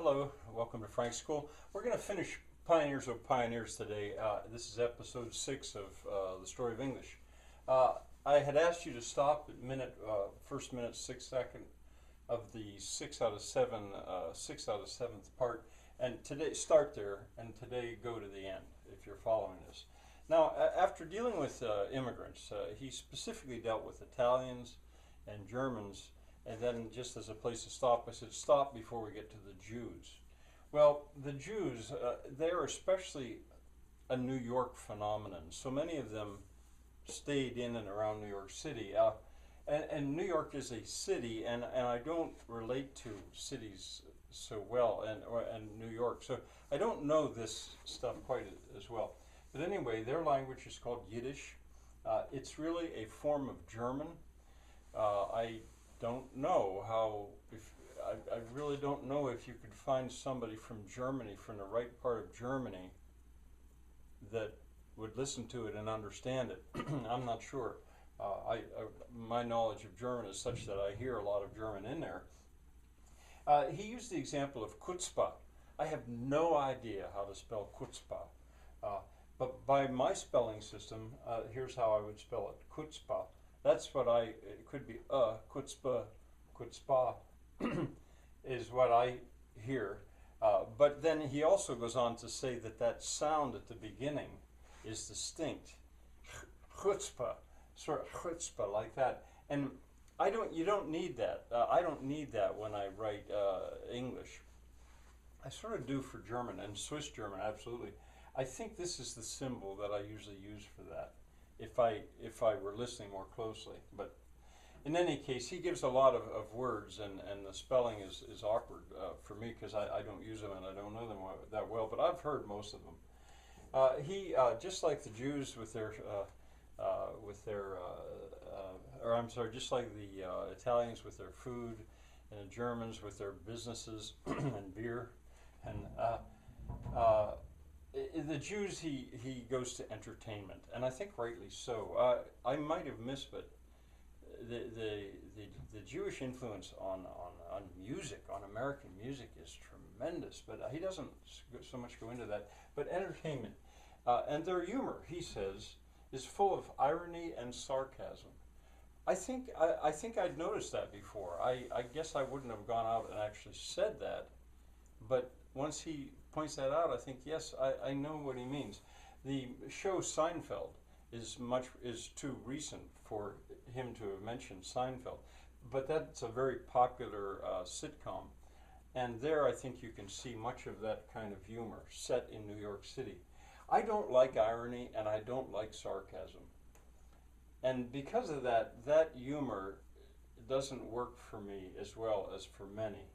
Hello, welcome to Frank's School. We're going to finish Pioneers of Pioneers today. This is episode 6 of the Story of English. I had asked you to stop at first minute 6 second of the 6 out of 7th part, and today start there, and today go to the end if you're following this. Now, after dealing with immigrants, he specifically dealt with Italians and Germans. And then, just as a place to stop, I said, stop before we get to the Jews. Well, the Jews, they're especially a New York phenomenon. So many of them stayed in and around New York City. And New York is a city, and I don't relate to cities so well, and New York. So I don't know this stuff quite as well. But anyway, their language is called Yiddish. It's really a form of German. I don't know how, I really don't know if you could find somebody from Germany, from the right part of Germany, that would listen to it and understand it. I'm not sure. My knowledge of German is such that I hear a lot of German in there. He used the example of chutzpah. I have no idea how to spell chutzpah. But by my spelling system, here's how I would spell it, chutzpah. That's what it could be, chutzpah, chutzpah, is what I hear. But then he also goes on to say that sound at the beginning is distinct. Chutzpah, sort of chutzpah, like that. And you don't need that. I don't need that when I write English. I sort of do for German, and Swiss German, absolutely. I think this is the symbol that I usually use for that, if I were listening more closely. But in any case, he gives a lot of words, and the spelling is awkward for me because I don't use them and I don't know them that well, but I've heard most of them. He just like the Jews just like the Italians with their food, and the Germans with their businesses and beer, and the Jews, he goes to entertainment, and I think rightly so. I might have missed, but the Jewish influence on music, on American music, is tremendous. But he doesn't so much go into that. But entertainment and their humor, he says, is full of irony and sarcasm. I think I'd noticed that before. I guess I wouldn't have gone out and actually said that, but once he points that out, I think, yes, I know what he means. The show Seinfeld is too recent for him to have mentioned Seinfeld, but that's a very popular sitcom, and there I think you can see much of that kind of humor set in New York City. I don't like irony, and I don't like sarcasm, and because of that humor doesn't work for me as well as for many.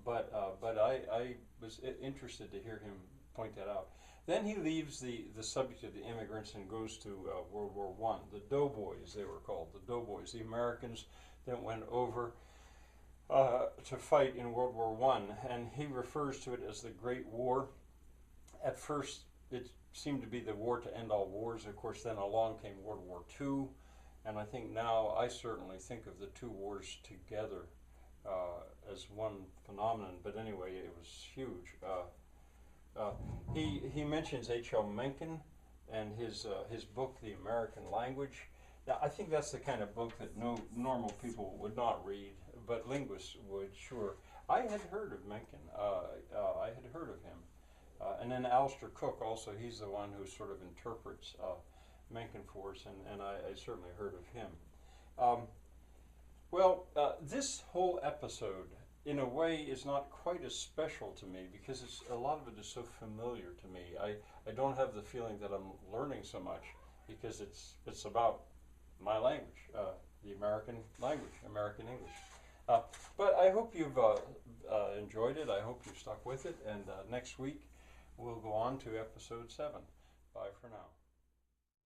But I was interested to hear him point that out. Then he leaves the subject of the immigrants and goes to World War I. The doughboys, they were called, the doughboys, the Americans that went over to fight in World War I. And he refers to it as the Great War. At first, it seemed to be the war to end all wars. Of course, then along came World War II. And I think now, I certainly think of the two wars together as one phenomenon, but anyway, it was huge. He mentions H.L. Mencken and his book, The American Language. Now, I think that's the kind of book that no normal people would not read, but linguists would, sure. I had heard of Mencken. I had heard of him. And then Alistair Cook also, he's the one who sort of interprets Mencken for us, and I certainly heard of him. This whole episode, in a way, is not quite as special to me because a lot of it is so familiar to me. I don't have the feeling that I'm learning so much because it's about my language, the American language, American English. But I hope you've enjoyed it. I hope you've stuck with it. And next week, we'll go on to episode 7. Bye for now.